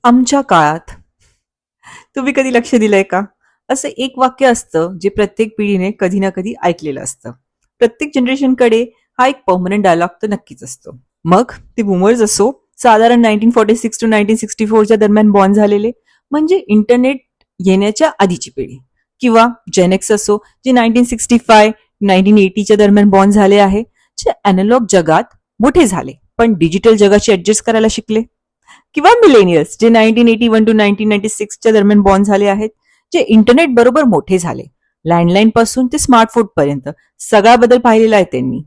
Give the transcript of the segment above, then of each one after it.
आमच्या काळात. तुम्ही कधी लक्ष दिलंय का? असं एक वाक्य असतं जे प्रत्येक पिढीने कधी ना कधी ऐकलेलं असतं. प्रत्येक जनरेशनकडे हा एक परमनंट डायलॉग तर नक्कीच असतो. मग ते बुमर्स असो, साधारण 1946 टू 1964च्या दरम्यान बॉर्न झालेले, म्हणजे इंटरनेट येण्याच्या आधीची पिढी, किंवा जेनेक्स असो, जे 1965 1980च्या दरम्यान बॉर्न झाले आहे, जे अॅनालॉग जगात मोठे झाले पण डिजिटल जगाशी ऍडजस्ट करायला शिकले, किंवा मिलेनियल्स जे 1981 टू 1996च्या दरम्यान बॉर्न झाले आहेत, जे इंटरनेट बरोबर मोठे झाले. लँडलाईन पासून ते स्मार्टफोन पर्यंत सगळा बदल पाहिलेला आहे त्यांनी.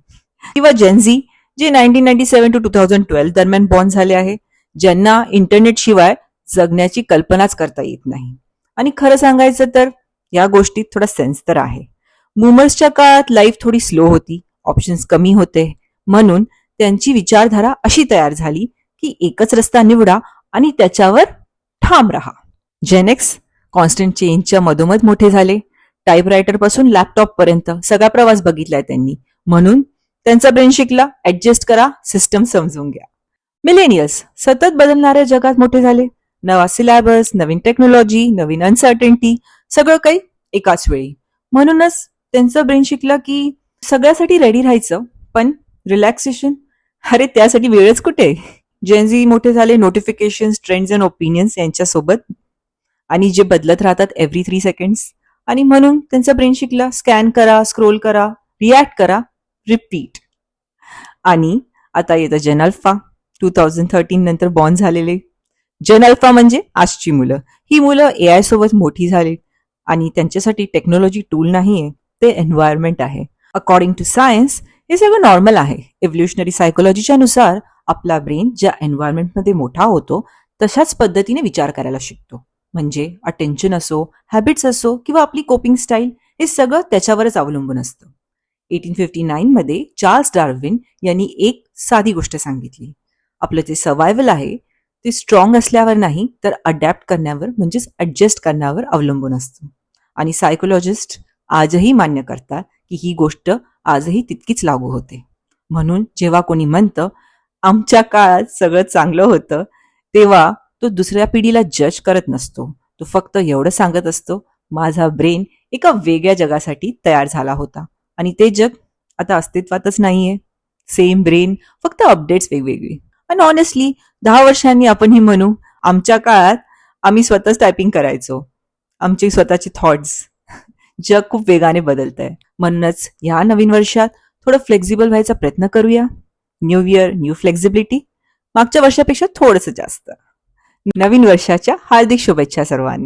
किंवा जेनझी जे 1997 टू 2012 दरम्यान बॉर्न झाले आहे, ज्यांना इंटरनेट शिवाय जगण्याची कल्पनाच करता येत नाही. आणि खरं सांगायचं तर या गोष्टीत थोडा सेन्स तर आहे. बूमर्सच्या काळात लाईफ थोडी स्लो होती, ऑप्शन्स कमी होते, म्हणून त्यांची विचारधारा अशी तयार झाली की एकच रस्ता निवडा आणि त्याच्यावर ठाम राहा. जेनेक्स कॉन्स्टंट चेंजच्या मधोमध मोठे झाले. टाईपरायटर पासून लॅपटॉप पर्यंत सगळा प्रवास बघितलाय त्यांनी, म्हणून त्यांचा ब्रेन शिकला ऍडजस्ट करा, सिस्टम समजून घ्या. मिलेनियल्स सतत बदलणाऱ्या जगात मोठे झाले. नवा सिलेबस, नवीन टेक्नॉलॉजी, नवीन अनसर्टनिटी, सगळं काही एकाच वेळी. म्हणूनच त्यांचं ब्रेन शिकला की सगळ्यासाठी रेडी राहायचं, पण रिलॅक्सेशन, अरे त्यासाठी वेळच कुठे. जेनझी मोठे झाले नोटिफिकेशन्स, ट्रेंड्स अँड ओपिनियन्स यांच्यासोबत, आणि जे बदलत राहतात एव्हरी 3 सेकंड्स. आणि म्हणून त्यांचा ब्रेन शिकला स्कॅन करा, स्क्रोल करा, रिॲक्ट करा, रिपीट. आणि आता येतं जेन अल्फा, 2013 नंतर बॉर्न झालेले. जेन अल्फा म्हणजे आजची मुलं. ही मुलं AI सोबत मोठी झाली आणि त्यांच्यासाठी टेक्नॉलॉजी टूल नाहीये, ते एन्व्हायरमेंट आहे. अकॉर्डिंग टू सायन्स हे सगळं नॉर्मल आहे. एव्होल्युशनरी सायकोलॉजीच्या नुसार आपला ब्रेन ज्या एन्व्हायरमेंटमध्ये मोठा होतो तशाच पद्धतीने विचार करायला शिकतो. म्हणजे अटेन्शन असो, हॅबिट्स असो, किंवा आपली कोपिंग स्टाईल, हे सगळं त्याच्यावरच अवलंबून असतं. 1859 मध्ये चार्ल्स डार्विन यांनी एक साधी गोष्ट सांगितली, आपलं जे सर्वायवल आहे ते स्ट्रॉंग असल्यावर नाही तर अडॅप्ट करण्यावर, म्हणजेच ऍडजस्ट करण्यावर अवलंबून असतं. आणि सायकोलॉजिस्ट आजही मान्य करतात की ही गोष्ट आजही तितकीच लागू होते. म्हणून जेव्हा कोणी म्हणतं आमच्या काळात सगळं चांगलं होतं, तेव्हा तो दुसऱ्या पिढीला जज करत नसतो. तो फक्त एवढं सांगत असतो, माझा ब्रेन एका वेगळ्या जगासाठी तयार झाला होता आणि ते जग आता अस्तित्वातच नाहीये. सेम ब्रेन, फक्त अपडेट्स वेगवेगळी. आणि ऑनेस्टली 10 वर्षांनी आपणही म्हणू, आमच्या काळात आम्ही स्वतःच टायपिंग करायचो, आमचे स्वतःचे थॉट्स. जग खूप वेगाने बदलत आहे, म्हणूनच या नवीन वर्षात थोडं फ्लेक्झिबल व्हायचा प्रयत्न करूया. New year, new flexibility. मागच्या वर्षापेक्षा थोडंसं जास्त. नवीन वर्षाच्या हार्दिक शुभेच्छा सर्वांनी.